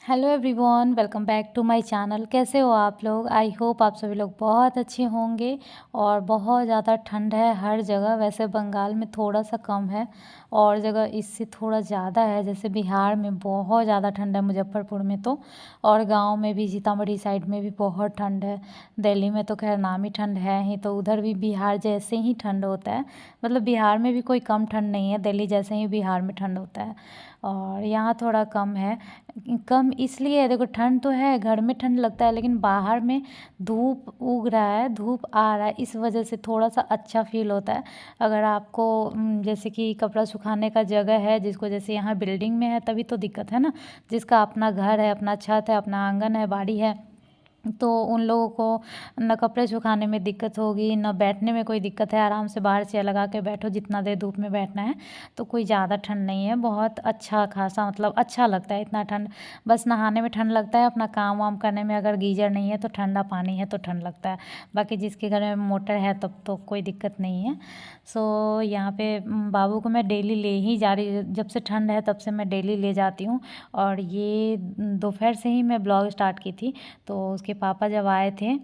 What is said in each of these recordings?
Hello everyone, welcome back to my channel. कैसे हो आप लोग? आई होप आप सभी लोग बहुत अच्छे होंगे। और बहुत ज़्यादा ठंड है हर जगह। वैसे बंगाल में थोड़ा सा कम है, और जगह इससे थोड़ा ज़्यादा है। जैसे बिहार में बहुत ज़्यादा ठंड है, मुजफ्फरपुर में तो, और गांव में भी, सीतामढ़ी साइड में भी बहुत ठंड है। दिल्ली में तो खैर नामी ठंड है ही, तो उधर भी बिहार जैसे ही ठंड होता है। मतलब बिहार में भी कोई कम ठंड नहीं है, दिल्ली जैसे ही बिहार में ठंड होता है। और यहाँ थोड़ा कम है। कम इसलिए है, देखो ठंड तो है, घर में ठंड लगता है, लेकिन बाहर में धूप उग रहा है, धूप आ रहा है, इस वजह से थोड़ा सा अच्छा फील होता है। अगर आपको जैसे कि कपड़ा सुखाने का जगह है, जिसको जैसे यहाँ बिल्डिंग में है तभी तो दिक्कत है ना। जिसका अपना घर है, अपना छत है, अपना आंगन है, बाड़ी है, तो उन लोगों को न कपड़े सुखाने में दिक्कत होगी, न बैठने में कोई दिक्कत है। आराम से बाहर चेयर लगा के बैठो, जितना देर धूप में बैठना है। तो कोई ज़्यादा ठंड नहीं है, बहुत अच्छा खासा, मतलब अच्छा लगता है इतना ठंड। बस नहाने में ठंड लगता है, अपना काम वाम करने में अगर गीजर नहीं है तो ठंडा पानी है तो ठंड लगता है। बाकी जिसके घर में मोटर है तब तो कोई दिक्कत नहीं है। सो यहाँ पे बाबू को मैं डेली ले ही जा रही, जब से ठंड है तब से मैं डेली ले जाती हूँ। और ये दोपहर से ही मैं ब्लॉग स्टार्ट की थी। तो उसके पापा जब आए थे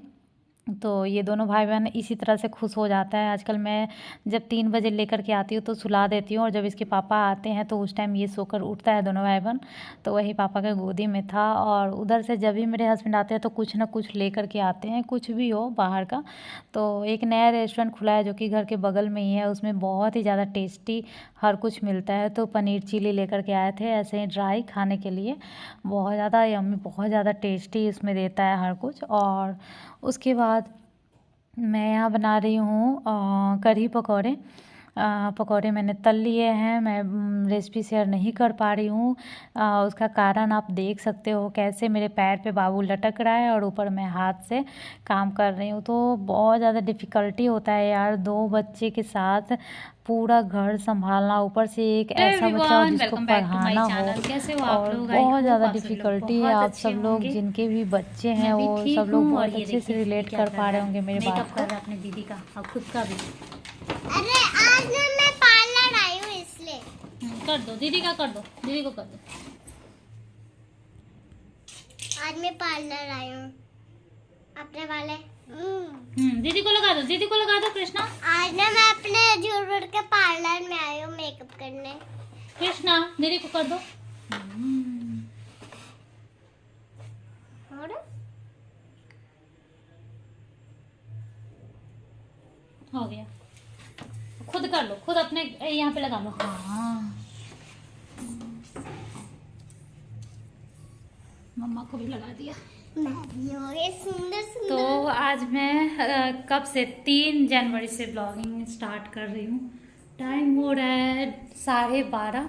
तो ये दोनों भाई बहन इसी तरह से खुश हो जाता है। आजकल मैं जब 3 बजे लेकर के आती हूँ तो सुला देती हूँ, और जब इसके पापा आते हैं तो उस टाइम ये सोकर उठता है, दोनों भाई बहन। तो वही पापा के गोदी में था। और उधर से जब भी मेरे हस्बैंड आते हैं तो कुछ ना कुछ लेकर के आते हैं, कुछ भी हो बाहर का। तो एक नया रेस्टोरेंट खुला है जो कि घर के बगल में ही है, उसमें बहुत ही ज़्यादा टेस्टी हर कुछ मिलता है। तो पनीर चिली लेकर के आए थे, ऐसे ही ड्राई खाने के लिए। बहुत ज़्यादा यम्मी, बहुत ज़्यादा टेस्टी इसमें देता है हर कुछ। और उसके बाद मैं यहाँ बना रही हूँ कढ़ी पकौड़े। पकौड़े मैंने तल लिए हैं। मैं रेसिपी शेयर नहीं कर पा रही हूँ। उसका कारण आप देख सकते हो, कैसे मेरे पैर पे बाबू लटक रहा है और ऊपर मैं हाथ से काम कर रही हूँ। तो बहुत ज़्यादा डिफ़िकल्टी होता है यार, 2 बच्चे के साथ पूरा घर संभालना, ऊपर से एक ऐसा बच्चा हो जिसको पढ़ाना हो। कैसे हो आप और लोग? आई बहुत होप ज़्यादा आप सभी लोग डिफ़िकल्टी है। बहुत आप अच्छे सब लोग होंगे। जिनके भी बच्चे हैं मैं भी वो सब ठीक लोग हूँ। और बहुत ये अच्छे से देखिए ये रिलेट क्या कर कर पा रहा रहे है, होंगे मेरी बात मेकअप को। कर रहा है अपने दीदी का और खुद का भी। अरे आज ना मैं पार्लर आई हूँ इसलिए। कर दो दीदी का, कर दो दीदी को, कर दो। आज मैं पार्लर आई हूँ अपने वाले। दीदी को लगा दो, दीदी को लगा दो कृष्णा। आज ना मैं अपने जूलर के पार्लर में आई हूँ मेकअप करने। कृष्णा दीदी को कर दो। और हो गया, खुद कर लो, खुद अपने यहाँ पे लगा लो। हाँ, मम्मा को भी लगा दिया। मैं भी हो गई सुंदर सुंदर। तो आज मैं कब से 3 जनवरी से ब्लॉगिंग स्टार्ट कर रही हूँ। टाइम हो रहा है 12:30,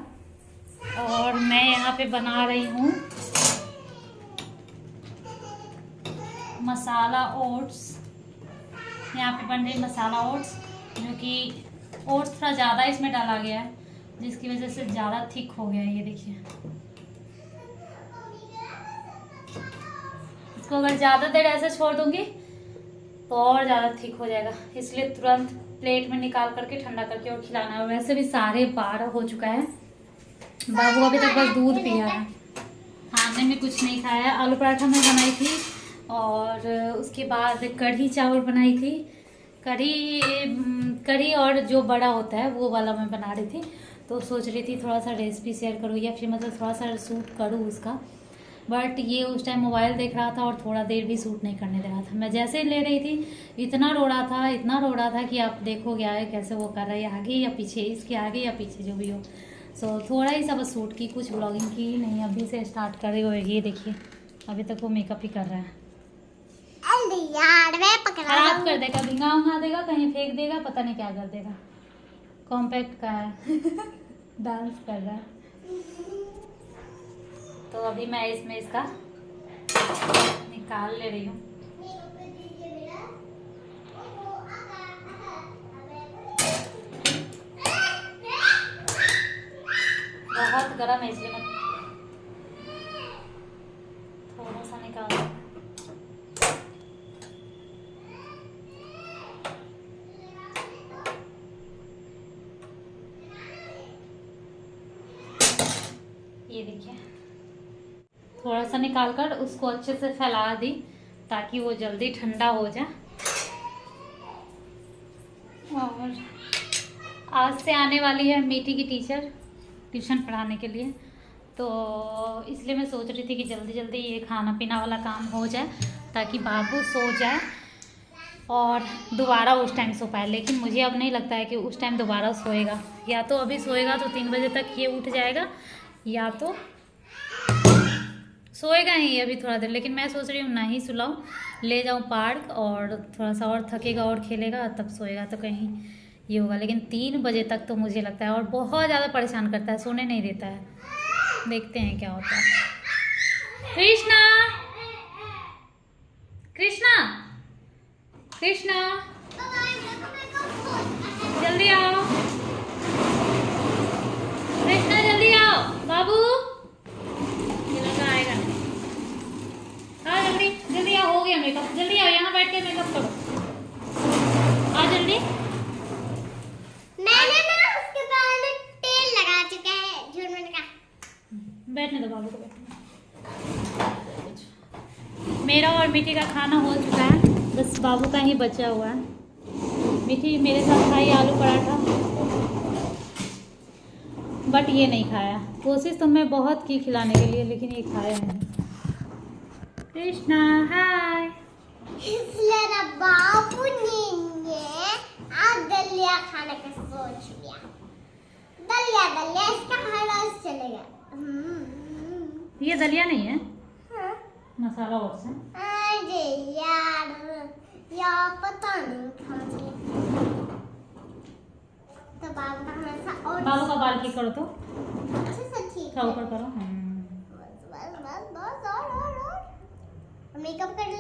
और मैं यहाँ पे बना रही हूँ मसाला ओट्स। यहाँ पे बन रही मसाला ओट्स, जो कि ओट्स थोड़ा ज़्यादा इसमें डाला गया है, जिसकी वजह से ज़्यादा थिक हो गया है। ये देखिए, इसको अगर ज़्यादा देर ऐसे छोड़ दूँगी तो और ज़्यादा थिक हो जाएगा, इसलिए तुरंत प्लेट में निकाल करके ठंडा करके और खिलाना है। और वैसे भी 12:30 हो चुका है, बाबू अभी तक बस दूध पिया है, खाने में कुछ नहीं खाया है। आलू पराठा मैं बनाई थी, और उसके बाद कढ़ी चावल बनाई थी। कढ़ी और जो बड़ा होता है वो वाला मैं बना रही थी। तो सोच रही थी थोड़ा सा रेसिपी शेयर करूँ, या फिर मतलब थोड़ा सा शूट करूँ उसका। बट ये उस टाइम मोबाइल देख रहा था और थोड़ा देर भी शूट नहीं करने दे रहा था। मैं जैसे ही ले रही थी इतना रो रहा था, इतना रो रहा था कि आप देखोगे आगे कैसे वो कर रहा है, आगे या पीछे, इसके आगे या पीछे जो भी हो। सो थोड़ा ही सा बस शूट की, कुछ ब्लॉगिंग की नहीं। अभी से स्टार्ट कर रही हो। ये देखिए, अभी तक वो मेकअप ही कर रहा है। यार मैं पकड़ा खराब कर देगा, भिंगा उंगा देगा, कहीं फेंक देगा, पता नहीं क्या कर देगा। कॉम्पैक्ट का है। डांस कर रहा है। तो अभी मैं इसमें इसका निकाल ले रही हूँ। बहुत गर्म है इसलिए मैं थोड़ा सा निकाल दूँ। ये देखिए, थोड़ा सा निकाल कर उसको अच्छे से फैला दी ताकि वो जल्दी ठंडा हो जाए। और आज से आने वाली है मीठी की टीचर ट्यूशन पढ़ाने के लिए, तो इसलिए मैं सोच रही थी कि जल्दी जल्दी ये खाना पीना वाला काम हो जाए ताकि बाबू सो जाए और दोबारा उस टाइम सो पाए। लेकिन मुझे अब नहीं लगता है कि उस टाइम दोबारा सोएगा, या तो अभी सोएगा तो 3 बजे तक ये उठ जाएगा, या तो सोएगा ही अभी थोड़ा देर। लेकिन मैं सोच रही हूँ ना ही सुलाऊं, ले जाऊँ पार्क और थोड़ा सा और थकेगा और खेलेगा तब सोएगा, तो कहीं ये होगा। लेकिन 3 बजे तक तो मुझे लगता है, और बहुत ज़्यादा परेशान करता है, सोने नहीं देता है। देखते हैं क्या होता है। कृष्णा कृष्णा कृष्णा जल्दी आओ, कृष्णा जल्दी आओ बाबू, ये लड़का आएगा नहीं। हाँ जल्दी जल्दी आओ, हो गया मेकअप, जल्दी आओ यहाँ बैठ के मेकअप करो, आ जल्दी। मैंने ना उसके बाल में तेल लगा चुका है झुरमुट का। बैठने दो बाबू को, बैठने। मेरा और मीठी का खाना हो चुका है, बस बाबू का ही बचा हुआ है। मीठी मेरे साथ खाई आलू पराठा, बट ये नहीं खाया। कोशिश तो मैं बहुत की खिलाने के लिए, लेकिन ये खाया नहीं। कृष्णा हाय। इसलिए ना बाबू ने आज दलिया खाने का सोच लिया। दलिया दलिया इसका हरास चलेगा। ये दलिया नहीं है, हाँ? मसाला और से। अरे यार पता नहीं खाना चाहिए। तो बाबू का हमेशा और बाबू का बाल ठीक करो तो, अच्छे से ठीक थोड़ा है। ऊपर करो। बस बस बस बस और मेकअप कर ले।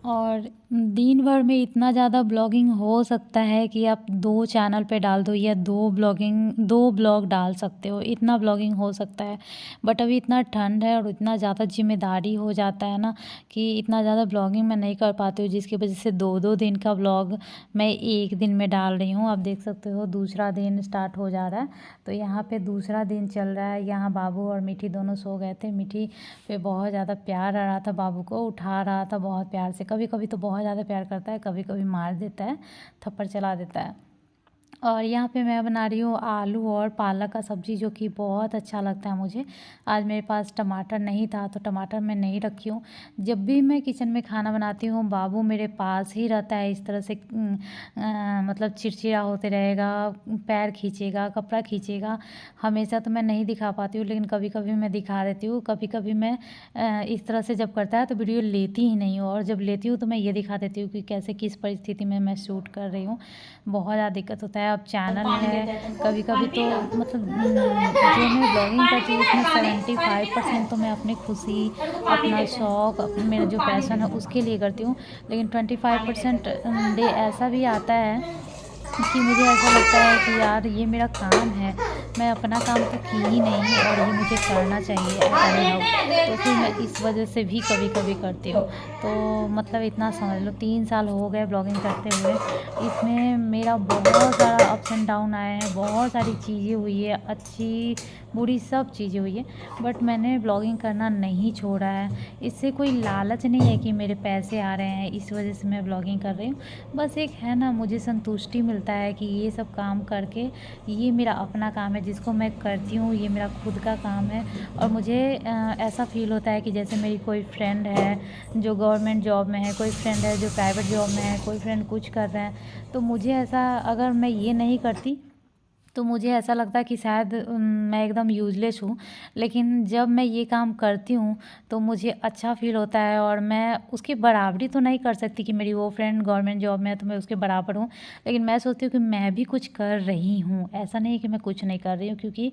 और दिन भर में इतना ज़्यादा ब्लॉगिंग हो सकता है कि आप 2 चैनल पे डाल दो या 2 ब्लॉग डाल सकते हो, इतना ब्लॉगिंग हो सकता है। बट अभी इतना ठंड है और इतना ज़्यादा जिम्मेदारी हो जाता है ना कि इतना ज़्यादा ब्लॉगिंग मैं नहीं कर पाती हूँ, जिसकी वजह से 2-2 दिन का ब्लॉग मैं एक दिन में डाल रही हूँ। आप देख सकते हो दूसरा दिन स्टार्ट हो जा रहा है, तो यहाँ पे दूसरा दिन चल रहा है। यहाँ बाबू और मीठी दोनों सो गए थे। मीठी पे बहुत ज़्यादा प्यार आ रहा था, बाबू को उठा रहा था बहुत प्यार से। कभी कभी तो बहुत ज़्यादा प्यार करता है, कभी कभी मार देता है, थप्पड़ चला देता है। और यहाँ पे मैं बना रही हूँ आलू और पालक का सब्ज़ी, जो कि बहुत अच्छा लगता है मुझे। आज मेरे पास टमाटर नहीं था तो टमाटर मैं नहीं रखी हूँ। जब भी मैं किचन में खाना बनाती हूँ बाबू मेरे पास ही रहता है, इस तरह से मतलब चिड़चिड़ा होते रहेगा, पैर खींचेगा, कपड़ा खींचेगा। हमेशा तो मैं नहीं दिखा पाती हूँ, लेकिन कभी कभी मैं दिखा देती हूँ। कभी कभी मैं इस तरह से जब करता है तो वीडियो लेती ही नहीं हूँ, और जब लेती हूँ तो मैं ये दिखा देती हूँ कि कैसे किस परिस्थिति में मैं शूट कर रही हूँ। बहुत ज़्यादा दिक्कत होता है। अब चैनल है, कभी कभी तो मतलब जो मैं ब्लॉगिंग करती हूँ उसमें 75% तो मैं अपनी खुशी, अपना शौक़, मेरा जो पैशन है उसके लिए करती हूँ। लेकिन 25% डे ऐसा भी आता है कि मुझे ऐसा लगता है कि यार ये मेरा काम है, मैं अपना काम तो की ही नहीं और ये मुझे करना चाहिए तो फिर मैं इस वजह से भी कभी कभी करती हूँ। तो मतलब इतना समझ लो 3 साल हो गए ब्लॉगिंग करते हुए। इसमें मेरा बहुत सारा अप्स एंड डाउन आए हैं, बहुत सारी चीज़ें हुई है, अच्छी बुरी सब चीज़ें हुई है, बट मैंने ब्लॉगिंग करना नहीं छोड़ा है। इससे कोई लालच नहीं है कि मेरे पैसे आ रहे हैं इस वजह से मैं ब्लॉगिंग कर रही हूँ। बस एक है ना, मुझे संतुष्टि मिलता है कि ये सब काम करके ये मेरा अपना काम है जिसको मैं करती हूँ, ये मेरा खुद का काम है। और मुझे ऐसा फील होता है कि जैसे मेरी कोई फ्रेंड है जो गवर्नमेंट जॉब में है, कोई फ्रेंड है जो प्राइवेट जॉब में है, कोई फ्रेंड कुछ कर रहे हैं, तो मुझे ऐसा, अगर मैं ये नहीं करती तो मुझे ऐसा लगता है कि शायद मैं एकदम यूज़लेस हूँ। लेकिन जब मैं ये काम करती हूँ तो मुझे अच्छा फ़ील होता है, और मैं उसकी बराबरी तो नहीं कर सकती कि मेरी वो फ्रेंड गवर्नमेंट जॉब में है तो मैं उसके बराबर हूँ, लेकिन मैं सोचती हूँ कि मैं भी कुछ कर रही हूँ। ऐसा नहीं है कि मैं कुछ नहीं कर रही हूँ, क्योंकि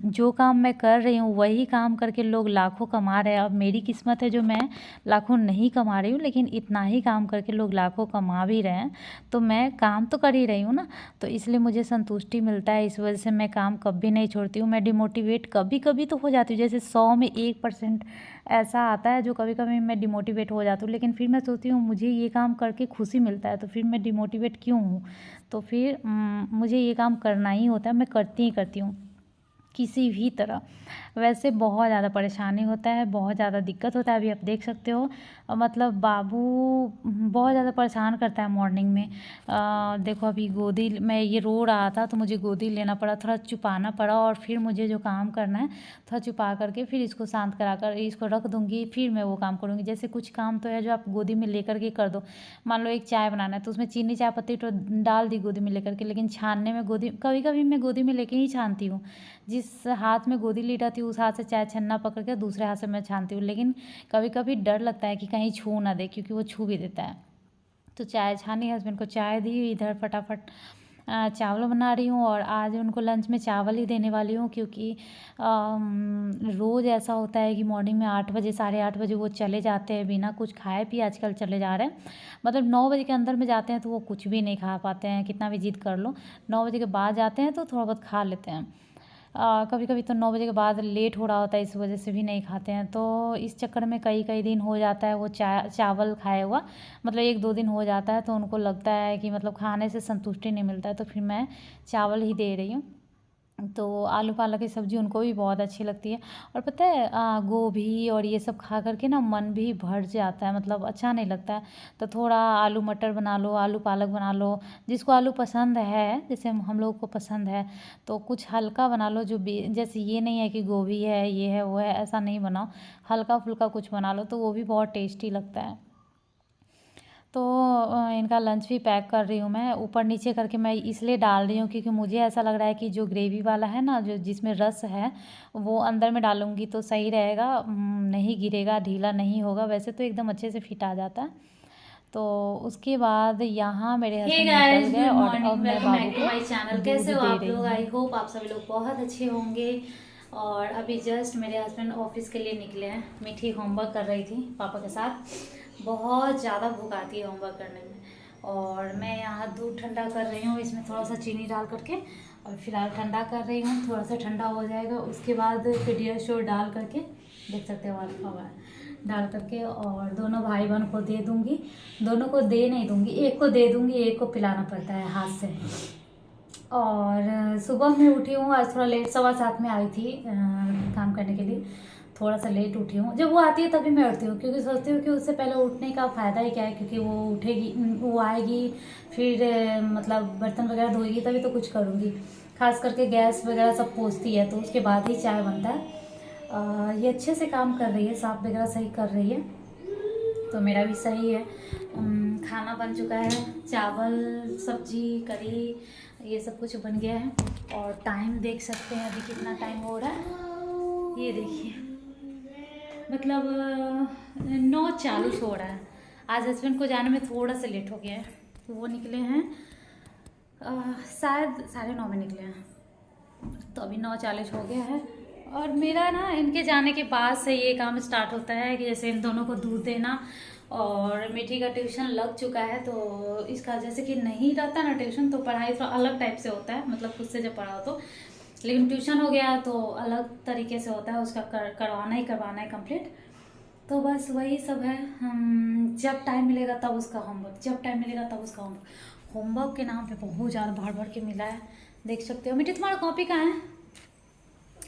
जो काम मैं कर रही हूँ वही काम करके लोग लाखों कमा रहे हैं। अब मेरी किस्मत है जो मैं लाखों नहीं कमा रही हूँ, लेकिन इतना ही काम करके लोग लाखों कमा भी रहे हैं, तो मैं काम तो कर ही रही हूँ ना। तो इसलिए मुझे संतुष्टि मिलता है, इस वजह से मैं काम कभी नहीं छोड़ती हूँ। मैं डिमोटिवेट कभी कभी तो हो जाती हूँ, जैसे 100 में 1% ऐसा आता है जो कभी कभी मैं डिमोटिवेट हो जाती हूँ, लेकिन फिर मैं सोचती हूँ मुझे ये काम करके खुशी मिलता है तो फिर मैं डिमोटिवेट क्यों हूँ। तो फिर मुझे ये काम करना ही होता है, मैं करती ही करती हूँ। किसी भी तरह। वैसे बहुत ज़्यादा परेशानी होता है, बहुत ज़्यादा दिक्कत होता है। अभी आप देख सकते हो मतलब बाबू बहुत ज़्यादा परेशान करता है मॉर्निंग में। देखो अभी गोदी में ये रो रहा था तो मुझे गोदी लेना पड़ा, थोड़ा छुपाना पड़ा और फिर मुझे जो काम करना है थोड़ा छुपा करके फिर इसको शांत करा कर इसको रख दूँगी, फिर मैं वो काम करूँगी। जैसे कुछ काम तो है जो आप गोदी में लेकर के कर दो। मान लो एक चाय बनाना है तो उसमें चीनी चाय पत्ती तो डाल दी गोदी में लेकर के, लेकिन छानने में गोदी कभी कभी मैं गोदी में लेके ही छानती हूँ। जिस हाथ में गोदी ली रहती हूँ उस हाथ से चाय छन्ना पकड़ के दूसरे हाथ से मैं छानती हूँ, लेकिन कभी कभी डर लगता है कि कहीं छू ना दे, क्योंकि वो छू भी देता है। तो चाय छानी, हस्बैंड को चाय दी, इधर फटाफट चावल बना रही हूँ। और आज उनको लंच में चावल ही देने वाली हूँ, क्योंकि रोज़ ऐसा होता है कि मॉर्निंग में 8 बजे 8:30 बजे वो चले जाते हैं बिना कुछ खाए पिए। आजकल चले जा रहे हैं, मतलब 9 बजे के अंदर में जाते हैं तो वो कुछ भी नहीं खा पाते हैं, कितना भी जिद कर लो। 9 बजे के बाद जाते हैं तो थोड़ा बहुत खा लेते हैं। कभी कभी तो 9 बजे के बाद लेट हो रहा होता है, इस वजह से भी नहीं खाते हैं। तो इस चक्कर में कई कई दिन हो जाता है वो चावल खाए हुआ, मतलब 1-2 दिन हो जाता है तो उनको लगता है कि मतलब खाने से संतुष्टि नहीं मिलता है, तो फिर मैं चावल ही दे रही हूँ। तो आलू पालक की सब्ज़ी उनको भी बहुत अच्छी लगती है। और पता है गोभी और ये सब खा करके ना मन भी भर जाता है, मतलब अच्छा नहीं लगता है। तो थोड़ा आलू मटर बना लो, आलू पालक बना लो, जिसको आलू पसंद है, जैसे हम लोग को पसंद है तो कुछ हल्का बना लो। जो जैसे ये नहीं है कि गोभी है ये है वो है, ऐसा नहीं बनाओ, हल्का फुल्का कुछ बना लो तो वो भी बहुत टेस्टी लगता है। तो इनका लंच भी पैक कर रही हूँ मैं, ऊपर नीचे करके मैं इसलिए डाल रही हूँ क्योंकि मुझे ऐसा लग रहा है कि जो ग्रेवी वाला है ना, जो जिसमें रस है वो अंदर में डालूँगी तो सही रहेगा, नहीं गिरेगा, ढीला नहीं होगा। वैसे तो एकदम अच्छे से फिट आ जाता है। तो उसके बाद यहाँ मेरे हस्बैंड निकल गए और अब मैं बाबू को माय चैनल। कैसे हो आप लोग? आई होप आप सभी लोग बहुत अच्छे होंगे। और अभी जस्ट मेरे हस्बैंड ऑफिस के लिए निकले हैं। मीठी होमवर्क कर रही थी पापा के साथ, बहुत ज़्यादा भूख आती है होमवर्क करने में। और मैं यहाँ दूध ठंडा कर रही हूँ, इसमें थोड़ा सा चीनी डाल करके, और फिलहाल ठंडा कर रही हूँ। थोड़ा सा ठंडा हो जाएगा उसके बाद पीडियाश्योर डाल करके, देख सकते हो लिखा हुआ है, डाल करके और दोनों भाई बहन को दे दूँगी। दोनों को दे नहीं दूँगी, एक को दे दूँगी, एक को पिलाना पड़ता है हाथ से। और सुबह में उठी हूँ आज थोड़ा लेट, 7:15 में आई थी काम करने के लिए, थोड़ा सा लेट उठी हूँ। जब वो आती है तभी मैं उठती हूँ, क्योंकि सोचती हूँ कि उससे पहले उठने का फ़ायदा ही क्या है, क्योंकि वो उठेगी, वो आएगी, फिर मतलब बर्तन वगैरह धोएगी तभी तो कुछ करूँगी। खास करके गैस वगैरह सब पोंछती है तो उसके बाद ही चाय बनता है। ये अच्छे से काम कर रही है, साफ वगैरह सही कर रही है, तो मेरा भी सही है। खाना बन चुका है, चावल सब्जी करी ये सब कुछ बन गया है। और टाइम देख सकते हैं अभी कितना टाइम हो रहा है, ये देखिए, मतलब 9:40 हो रहा है। आज हस्बैंड को जाने में थोड़ा सा लेट हो गया है, तो वो निकले हैं शायद 9:30 में निकले हैं, तो अभी 9:40 हो गया है। और मेरा ना इनके जाने के बाद से ये काम स्टार्ट होता है कि जैसे इन दोनों को दूध देना, और मीठी का ट्यूशन लग चुका है तो इसका जैसे कि नहीं रहता ना ट्यूशन, तो पढ़ाई थोड़ा अलग टाइप से होता है, मतलब खुद से जब पढ़ाओ तो, लेकिन ट्यूशन हो गया तो अलग तरीके से होता है, उसका करवाना है कंप्लीट। तो बस वही सब है। जब टाइम मिलेगा तब उसका होमवर्क, जब टाइम मिलेगा तब उसका होमवर्क के नाम पे बहुत ज़्यादा भर के मिला है, देख सकते हो। मिट्टी तुम्हारा कॉपी कहाँ है?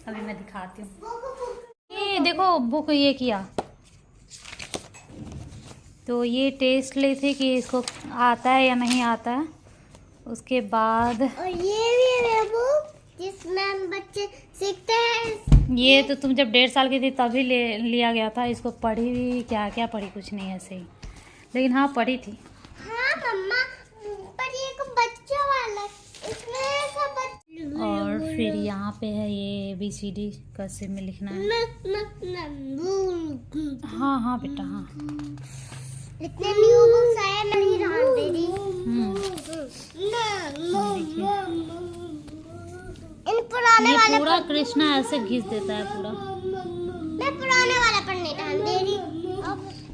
अभी मैं दिखाती हूँ। ये देखो बुक ये किया, तो ये टेस्ट ले थे कि इसको आता है या नहीं आता है। उसके बाद और ये भी है बुक जिसमें बच्चे सीखते हैं। ये तो तुम जब 1.5 साल की थी तभी लिया गया था। इसको पढ़ी भी क्या क्या पढ़ी, कुछ नहीं ऐसे ही, लेकिन हाँ पढ़ी थी। हाँ मम्मा, पर ये को बच्चों वाला, इसमें सब और फिर यहाँ पे है ये ABCD कैसे में लिखना है। हाँ हाँ बेटा हाँ, इतने न्यू बुक्स आए, मैं नहीं रहने दे रही। इन पुराने ये वाले पूरा कृष्णा ऐसे घिस देता है पूरा। मैं पुराने वाला पर नहीं ध्यान दे रही,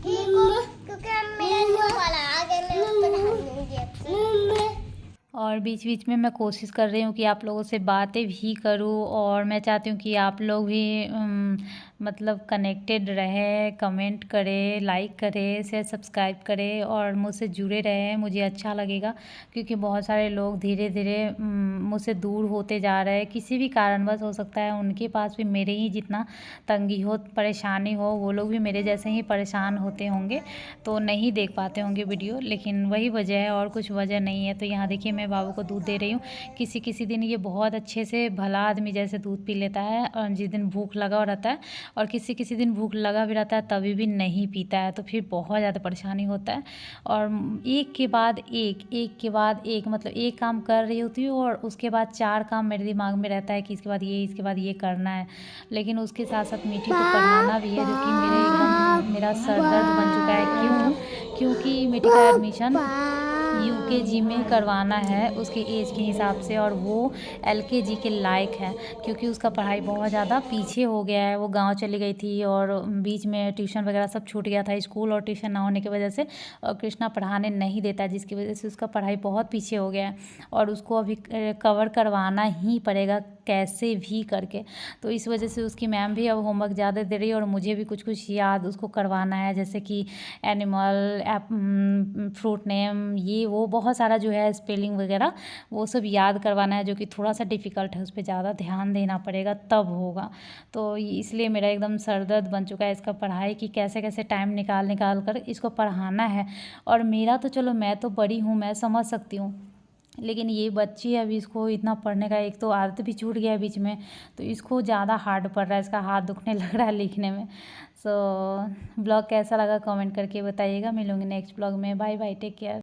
क्योंकि अब मेरा न्यू वाला आ गया, मैं उस पर ध्यान दूंगी अब। और बीच बीच में मैं कोशिश कर रही हूँ कि आप लोगों से बातें भी करूँ, और मैं चाहती हूँ कि आप लोग भी मतलब कनेक्टेड रहे, कमेंट करे, लाइक करे, शेयर सब्सक्राइब करे और मुझसे जुड़े रहे। मुझे अच्छा लगेगा क्योंकि बहुत सारे लोग धीरे धीरे मुझसे दूर होते जा रहे हैं। किसी भी कारणवश हो सकता है उनके पास भी मेरे ही जितना तंगी हो, परेशानी हो, वो लोग भी मेरे जैसे ही परेशान होते होंगे तो नहीं देख पाते होंगे वीडियो, लेकिन वही वजह है और कुछ वजह नहीं है। तो यहाँ देखिए मैं बाबू को दूध दे रही हूँ। किसी किसी दिन ये बहुत अच्छे से भला आदमी जैसे दूध पी लेता है और जिस दिन भूख लगा रहता है, और किसी किसी दिन भूख लगा भी रहता है तभी भी नहीं पीता है, तो फिर बहुत ज़्यादा परेशानी होता है। और एक के बाद एक के बाद एक, मतलब एक काम कर रही होती हूँ और उसके बाद 4 काम मेरे दिमाग में रहता है कि इसके बाद ये, इसके बाद ये करना है। लेकिन उसके साथ साथ मीठी को पढ़ाना भी है, जो कि मेरा सर दर्द बन चुका है। क्योंकि मीठी का एडमिशन UKG में करवाना है उसके एज के हिसाब से, और वो LKG के लायक है क्योंकि उसका पढ़ाई बहुत ज़्यादा पीछे हो गया है। वो गांव चली गई थी और बीच में ट्यूशन वगैरह सब छूट गया था, स्कूल और ट्यूशन ना होने की वजह से, और कृष्णा पढ़ाने नहीं देता, जिसकी वजह से उसका पढ़ाई बहुत पीछे हो गया है और उसको अभी कवर करवाना ही पड़ेगा कैसे भी करके। तो इस वजह से उसकी मैम भी अब होमवर्क ज़्यादा दे रही है और मुझे भी कुछ कुछ याद उसको करवाना है, जैसे कि एनिमल, फ्रूट नेम, ये वो बहुत सारा जो है स्पेलिंग वगैरह वो सब याद करवाना है, जो कि थोड़ा सा डिफ़िकल्ट है, उस पर ज़्यादा ध्यान देना पड़ेगा तब होगा। तो इसलिए मेरा एकदम सर दर्द बन चुका है इसका पढ़ाई की, कैसे कैसे टाइम निकाल कर इसको पढ़ाना है। और मेरा तो चलो मैं तो बड़ी हूँ, मैं समझ सकती हूँ, लेकिन ये बच्ची है, अभी इसको इतना पढ़ने का, एक तो आदत भी छूट गया है बीच में, तो इसको ज़्यादा हार्ड पड़ रहा है, इसका हाथ दुखने लग रहा है लिखने में। सो ब्लॉग कैसा लगा कमेंट करके बताइएगा। मिलूंगी नेक्स्ट ब्लॉग में। Bye bye, take care.